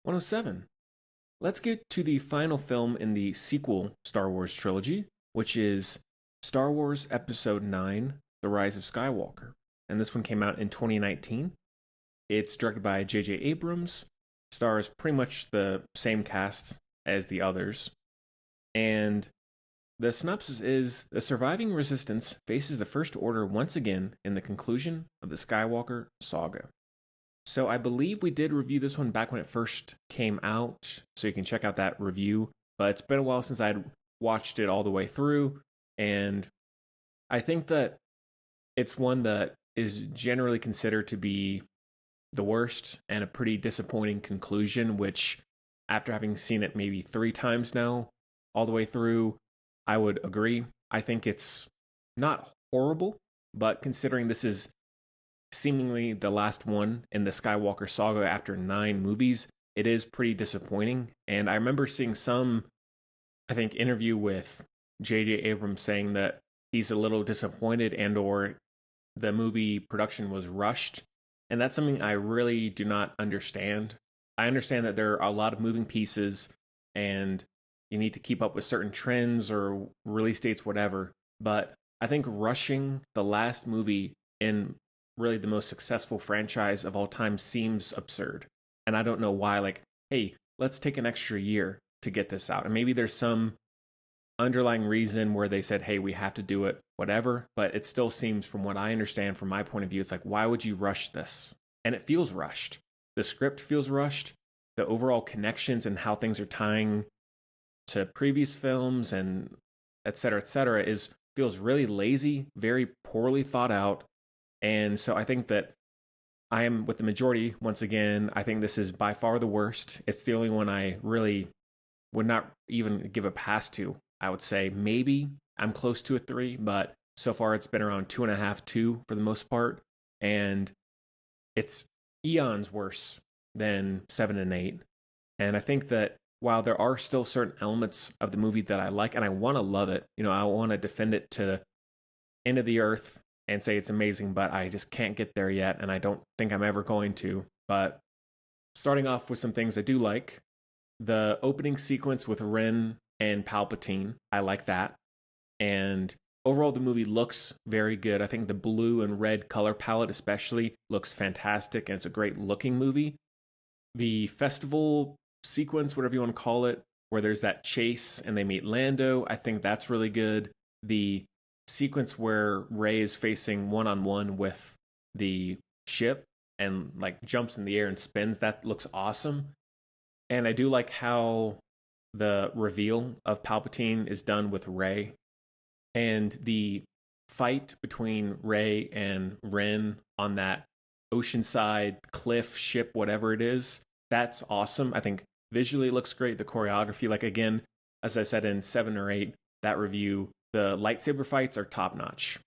107. Let's get to the final film in the sequel Star Wars trilogy, which is Star Wars Episode 9, The Rise of Skywalker. And this one came out in 2019. It's directed by J.J. Abrams, stars pretty much the same cast as the others. And the synopsis is the surviving resistance faces the First Order once again in the conclusion of the Skywalker saga. So I believe we did review this one back when it first came out, so you can check out that review. But it's been a while since I had watched it all the way through, and I think that it's one that is generally considered to be the worst and a pretty disappointing conclusion, which after having seen it maybe 3 times now, all the way through, I would agree. I think it's not horrible, but considering this is seemingly the last one in the Skywalker saga after 9 movies, it is pretty disappointing. And I remember seeing some, I think, interview with J.J. Abrams saying that he's a little disappointed and or the movie production was rushed. And that's something I really do not understand. I understand that there are a lot of moving pieces and you need to keep up with certain trends or release dates, whatever. But I think rushing the last movie in really the most successful franchise of all time seems absurd. And I don't know why, like, hey, let's take an extra year to get this out. And maybe there's some underlying reason where they said, hey, we have to do it, whatever. But it still seems, from what I understand, from my point of view, it's like, why would you rush this? And it feels rushed. The script feels rushed. The overall connections and how things are tying to previous films and et cetera, is feels really lazy, very poorly thought out. And so I think that I am with the majority. Once again, I think this is by far the worst. It's the only one I really would not even give a pass to. I would say maybe I'm close to a 3, but so far it's been around 2.5, 2 for the most part. And it's eons worse than 7 and 8. And I think that while there are still certain elements of the movie that I like and I want to love it, I want to defend it to end of the earth and say it's amazing, but I just can't get there yet, and I don't think I'm ever going to. But starting off with some things I do like, the opening sequence with Ren and Palpatine, I like that. And overall, the movie looks very good. I think the blue and red color palette especially looks fantastic, and it's a great looking movie. The festival sequence, whatever you want to call it, where there's that chase and they meet Lando, I think that's really good. The sequence where Rey is facing one-on-one with the ship and like jumps in the air and spins, that looks awesome. And I do like how the reveal of Palpatine is done with Rey, and the fight between Rey and Ren on that oceanside cliff ship, whatever it is, that's awesome. I think visually it looks great. The choreography, like again, as I said in 7 or 8, that review, the lightsaber fights are top notch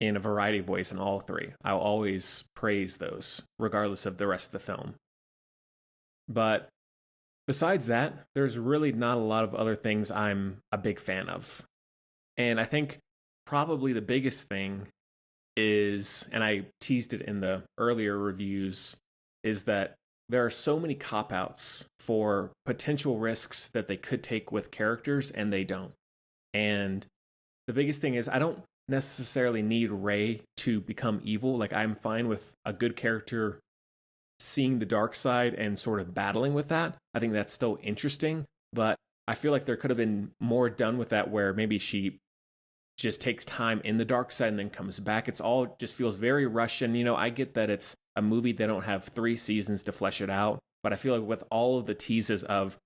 in a variety of ways in all 3. I'll always praise those, regardless of the rest of the film. But besides that, there's really not a lot of other things I'm a big fan of. And I think probably the biggest thing is, and I teased it in the earlier reviews, is that there are so many cop-outs for potential risks that they could take with characters, and they don't. And the biggest thing is I don't necessarily need Rey to become evil. Like, I'm fine with a good character seeing the dark side and sort of battling with that. I think that's still interesting, but I feel like there could have been more done with that, where maybe she just takes time in the dark side and then comes back. It's all just feels very Russian. I get that it's a movie, they don't have 3 seasons to flesh it out, but I feel like with all of the teases of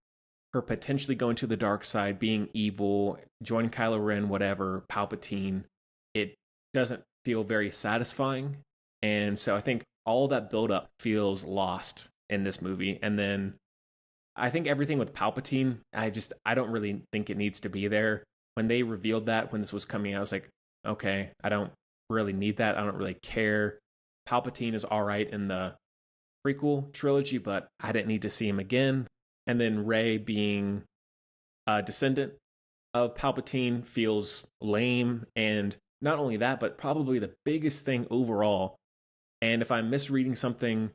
her potentially going to the dark side, being evil, joining Kylo Ren, whatever, Palpatine, it doesn't feel very satisfying. And so I think all that buildup feels lost in this movie. And then I think everything with Palpatine, I don't really think it needs to be there. When they revealed that, when this was coming out, I was like, okay, I don't really need that. I don't really care. Palpatine is all right in the prequel trilogy, but I didn't need to see him again. And then Rey being a descendant of Palpatine feels lame. And not only that, but probably the biggest thing overall, and if I'm misreading something,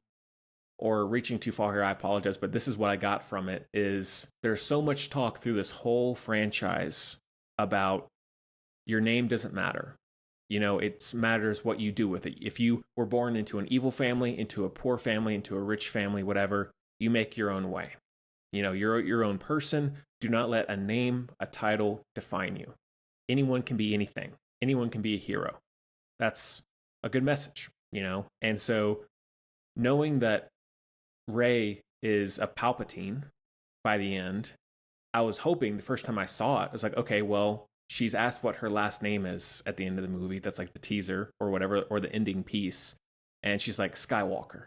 or reaching too far here, I apologize, but this is what I got from it is there's so much talk through this whole franchise about your name doesn't matter. It matters what you do with it. If you were born into an evil family, into a poor family, into a rich family, whatever, you make your own way. You're your own person. Do not let a name, a title define you. Anyone can be anything. Anyone can be a hero. That's a good message, And so knowing that Rey is a Palpatine by the end, I was hoping the first time I saw it, I was like, okay, well, she's asked what her last name is at the end of the movie. That's like the teaser or whatever, or the ending piece. And she's like, Skywalker.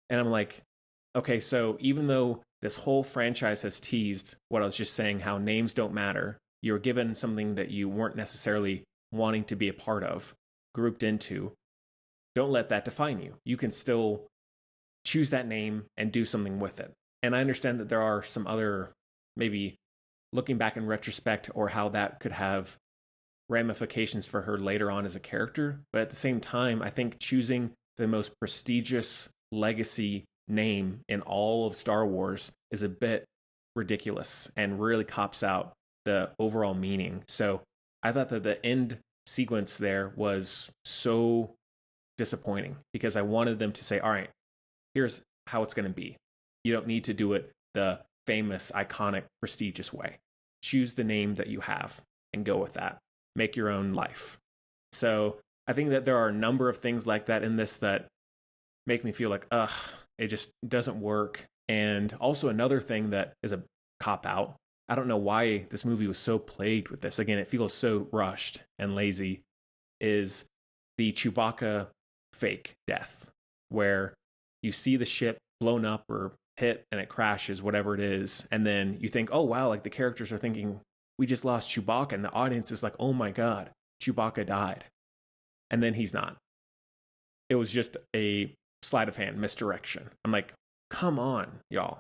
And I'm like, okay, so even though this whole franchise has teased what I was just saying, how names don't matter, you were given something that you weren't necessarily wanting to be a part of, grouped into, don't let that define you. You can still choose that name and do something with it. And I understand that there are some other, maybe looking back in retrospect, or how that could have ramifications for her later on as a character. But at the same time, I think choosing the most prestigious legacy name in all of Star Wars is a bit ridiculous and really cops out the overall meaning. So I thought that the end sequence there was so disappointing because I wanted them to say, all right, here's how it's going to be. You don't need to do it the famous, iconic, prestigious way. Choose the name that you have and go with that. Make your own life. So I think that there are a number of things like that in this that make me feel like, it just doesn't work. And also another thing that is a cop out. I don't know why this movie was so plagued with this. Again, it feels so rushed and lazy. Is the Chewbacca fake death, where you see the ship blown up or hit and it crashes, whatever it is, and then you think, oh wow, like the characters are thinking, we just lost Chewbacca, and the audience is like, oh my god, Chewbacca died. And then he's not. It was just a sleight of hand misdirection. I'm like, come on, y'all.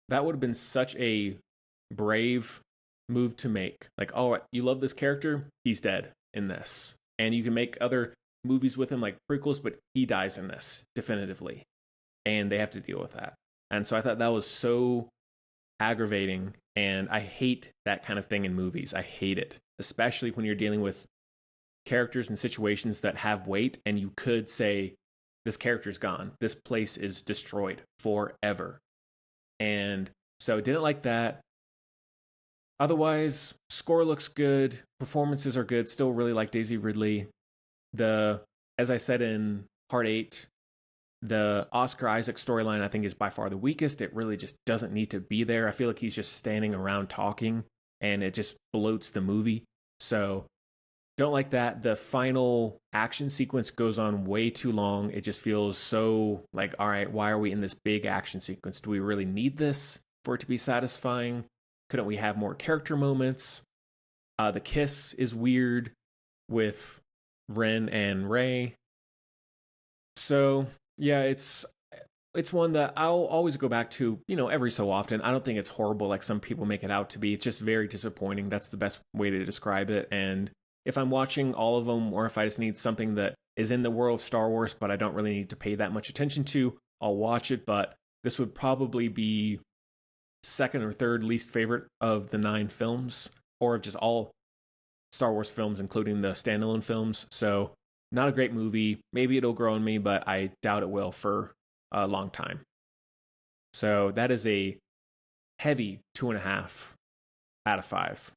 That would have been such a brave move to make. Like, oh, you love this character? He's dead in this. And you can make other movies with him, like prequels, but he dies in this, definitively. And they have to deal with that. And so I thought that was so aggravating. And I hate that kind of thing in movies. I hate it, especially when you're dealing with characters and situations that have weight, and you could say, this character's gone. This place is destroyed forever. And so I didn't like that. Otherwise, score looks good. Performances are good. Still really like Daisy Ridley. As I said in part 8, the Oscar Isaac storyline, I think, is by far the weakest. It really just doesn't need to be there. I feel like he's just standing around talking, and it just bloats the movie. So don't like that. The final action sequence goes on way too long. It just feels so like, all right, why are we in this big action sequence? Do we really need this for it to be satisfying? Couldn't we have more character moments? The kiss is weird with Ren and Rey. So yeah, it's one that I'll always go back to, every so often. I don't think it's horrible like some people make it out to be. It's just very disappointing. That's the best way to describe it. And if I'm watching all of them, or if I just need something that is in the world of Star Wars, but I don't really need to pay that much attention to, I'll watch it. But this would probably be second or third least favorite of the 9 films, or of just all Star Wars films, including the standalone films. So not a great movie. Maybe it'll grow on me, but I doubt it will for a long time. So that is a heavy 2.5 out of 5